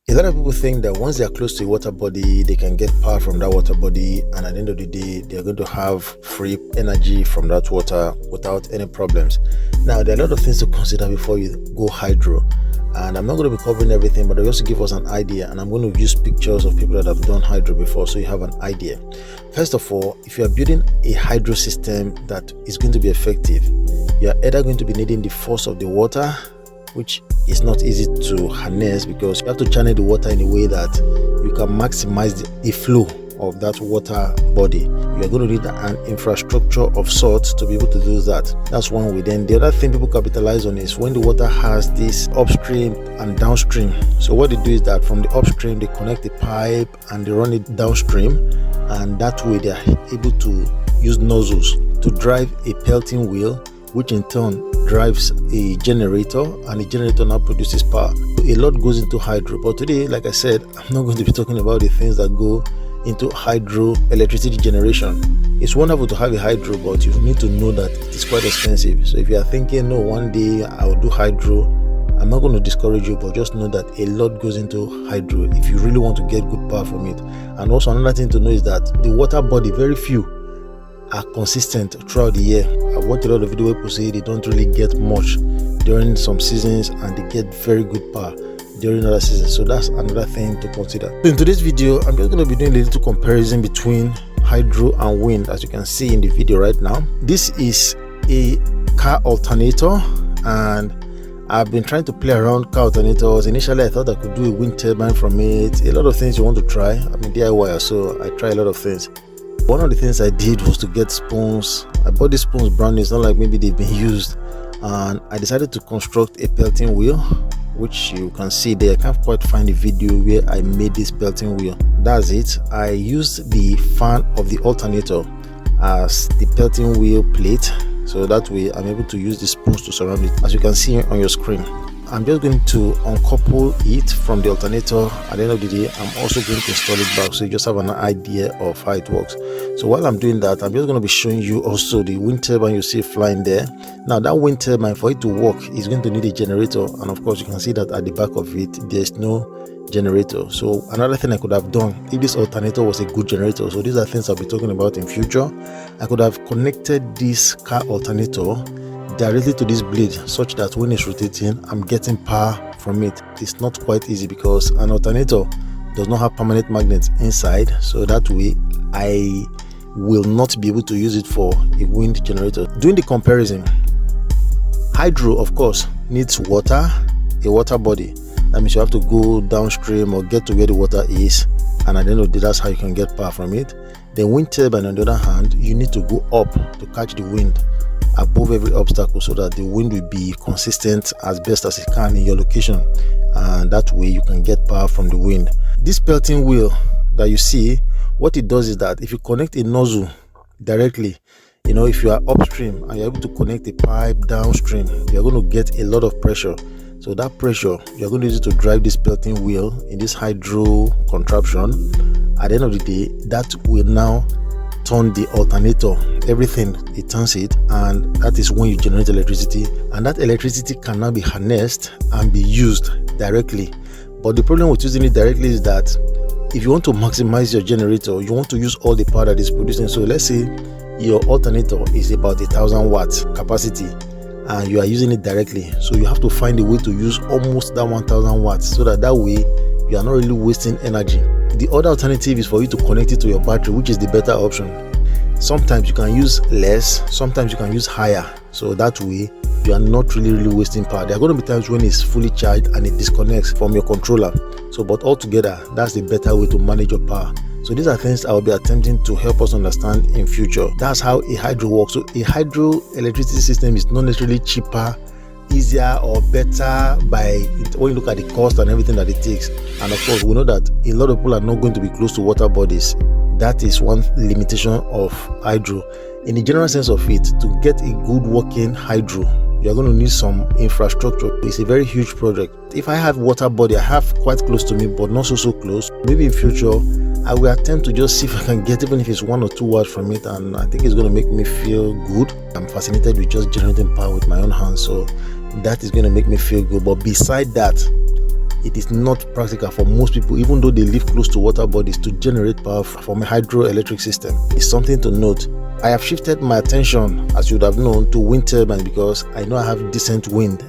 A lot of people think that once they are close to a water body, they can get power from that water body, and at the end of the day, they are going to have free energy from that water without any problems. Now, there are a lot of things to consider before you go hydro, and I'm not going to be covering everything, but I'll just give us an idea, and I'm going to use pictures of people that have done hydro before so you have an idea. First of all, if you are building a hydro system that is going to be effective, you are either going to be needing the force of the water, which is not easy to harness because you have to channel the water in a way that you can maximize the flow of that water body. You are going to need an infrastructure of sorts to be able to do that. That's one way. Then the other thing people capitalize on is when the water has this upstream and downstream. So what they do is that from the upstream they connect the pipe and they run it downstream, and that way they are able to use nozzles to drive a pelting wheel, which in turn drives a generator, and the generator now produces power. A lot goes into hydro, but today, like I said, I'm not going to be talking about the things that go into hydro electricity generation. It's wonderful to have a hydro, but you need to know that it is quite expensive. So if you are thinking, no, one day I'll do hydro, I'm not going to discourage you, but just know that a lot goes into hydro if you really want to get good power from it. And also another thing to know is that the water body, very few are consistent throughout the year. I've watched a lot of video where people say they don't really get much during some seasons and they get very good power during other seasons. So that's another thing to consider. So in today's video, I'm just going to be doing a little comparison between hydro and wind, as you can see in the video right now. This is a car alternator, and I've been trying to play around car alternators. Initially, I thought I could do a wind turbine from it. A lot of things you want to try. I'm a DIY, so I try a lot of things. One of the things I did was to get spoons. I bought these spoons brand new. It's not like maybe they've been used. And I decided to construct a pelting wheel, which you can see there. I can't quite find the video where I made this pelting wheel. That's it. I used the fan of the alternator as the pelting wheel plate, so that way I'm able to use the spoons to surround it, as you can see on your screen. I'm just going to uncouple it from the alternator. At the end of the day, I'm also going to install it back, so you just have an idea of how it works. So while I'm doing that, I'm just going to be showing you also the wind turbine you see flying there. Now that wind turbine, for it to work, is going to need a generator, and of course you can see that at the back of it there's no generator. So another thing I could have done if this alternator was a good generator, so these are things I'll be talking about in future, I could have connected this car alternator directly to this blade such that when it's rotating, I'm getting power from it. It's not quite easy because an alternator does not have permanent magnets inside, so that way I will not be able to use it for a wind generator. Doing the comparison, hydro of course needs water, a water body. That means you have to go downstream or get to where the water is, and at the end of the day, that's how you can get power from it. Then wind turbine, on the other hand, you need to go up to catch the wind above every obstacle so that the wind will be consistent as best as it can in your location, and that way you can get power from the wind. This pelting wheel that you see, what it does is that if you connect a nozzle directly, if you are upstream and you're able to connect a pipe downstream, you're going to get a lot of pressure. So that pressure, you're going to use it to drive this pelting wheel in this hydro contraption. At the end of the day, that will now turn the alternator, everything, it turns it, and that is when you generate electricity, and that electricity can now be harnessed and be used directly. But the problem with using it directly is that if you want to maximize your generator, you want to use all the power that is producing. So let's say your alternator is about 1,000 watts capacity and you are using it directly, so you have to find a way to use almost that 1,000 watts, so that way you are not really wasting energy. The other alternative is for you to connect it to your battery, which is the better option. Sometimes you can use less, sometimes you can use higher, so that way you are not really wasting power. There are going to be times when it's fully charged and it disconnects from your controller. So but altogether, that's the better way to manage your power. So these are things I will be attempting to help us understand in future. That's how a hydro works. So a hydro electricity system is not necessarily cheaper, easier or better when you look at the cost and everything that it takes. And of course, we know that a lot of people are not going to be close to water bodies. That is one limitation of hydro. In the general sense of it, to get a good working hydro, you're going to need some infrastructure. It's a very huge project. If I have water body, I have quite close to me, but not so close. Maybe in future, I will attempt to just see if I can get, even if it's 1 or 2 watts from it, and I think it's going to make me feel good. I'm fascinated with just generating power with my own hands, so that is going to make me feel good. But beside that, it is not practical for most people, even though they live close to water bodies, to generate power from a hydroelectric system. It's something to note. I have shifted my attention, as you would have known, to wind turbine because I know I have decent wind,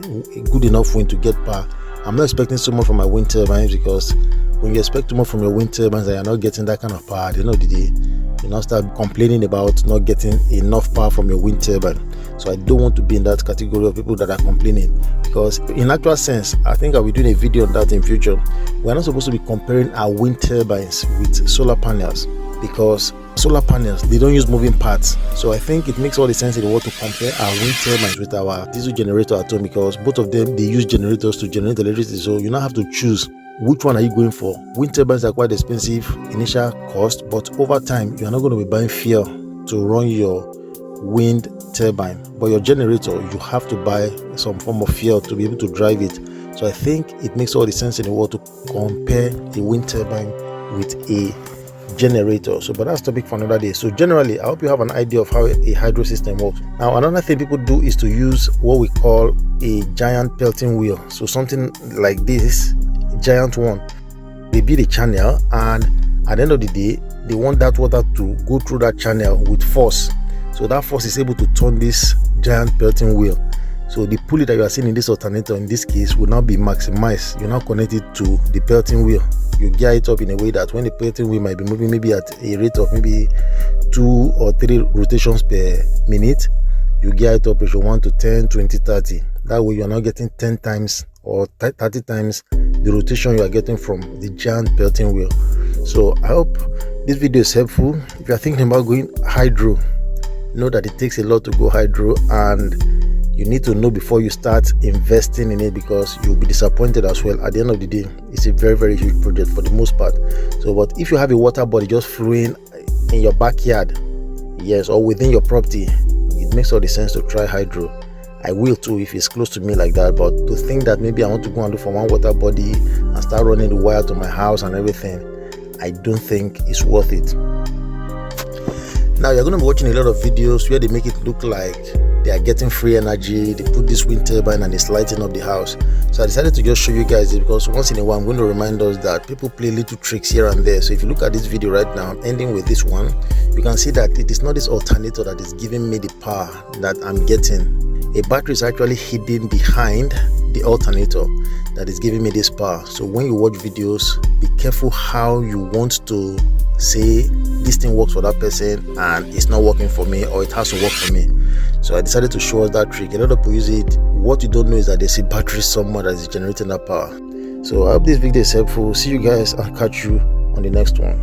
good enough wind to get power. I'm not expecting so much from my wind turbines, because when you expect too much from your wind turbines and you're not getting that kind of power, at the end of the day, you now start complaining about not getting enough power from your wind turbine. So I don't want to be in that category of people that are complaining, because in actual sense, I think I'll be doing a video on that in future. We're not supposed to be comparing our wind turbines with solar panels, because solar panels, they don't use moving parts. So I think it makes all the sense in the world to compare our wind turbines with our diesel generator at home, because both of them, they use generators to generate electricity. So you now have to choose which one are you going for. Wind turbines are quite expensive initial cost, but over time you are not going to be buying fuel to run your wind turbine. But your generator, you have to buy some form of fuel to be able to drive it. So I think it makes all the sense in the world to compare a wind turbine with a generator. So but that's topic for another day. So generally, I hope you have an idea of how a hydro system works. Now another thing people do is to use what we call a giant pelting wheel. So something like this, giant one. They build a channel, and at the end of the day, they want that water to go through that channel with force. So that force is able to turn this giant pelting wheel. So the pulley that you are seeing in this alternator, in this case, will now be maximized. You now connect it to the pelting wheel. You gear it up in a way that when the pelting wheel might be moving maybe at a rate of maybe 2 or 3 rotations per minute, you gear it up ratio 1 to 10, 20, 30. That way you are now getting 10 times or 30 times the rotation you are getting from the giant pelting wheel. So I hope this video is helpful. If you are thinking about going hydro, know that it takes a lot to go hydro, and you need to know before you start investing in it, because you'll be disappointed as well. At the end of the day, it's a very, very huge project for the most part. So but if you have a water body just flowing in your backyard, yes, or within your property, it makes all the sense to try hydro. I will too if it's close to me like that, but to think that maybe I want to go and do for one water body and start running the wire to my house and everything, I don't think it's worth it. Now you're going to be watching a lot of videos where they make it look like they are getting free energy. They put this wind turbine and it's lighting up the house. So I decided to just show you guys it, because once in a while I'm going to remind us that people play little tricks here and there. So if you look at this video right now, ending with this one, you can see that it is not this alternator that is giving me the power that I'm getting. A battery is actually hidden behind the alternator that is giving me this power. So when you watch videos, be careful how you want to say this thing works for that person and it's not working for me, or it has to work for me. So I decided to show us that trick. A lot of people use it. What you don't know is that there's a battery somewhere that is generating that power. So I hope this video is helpful. See you guys and catch you on the next one.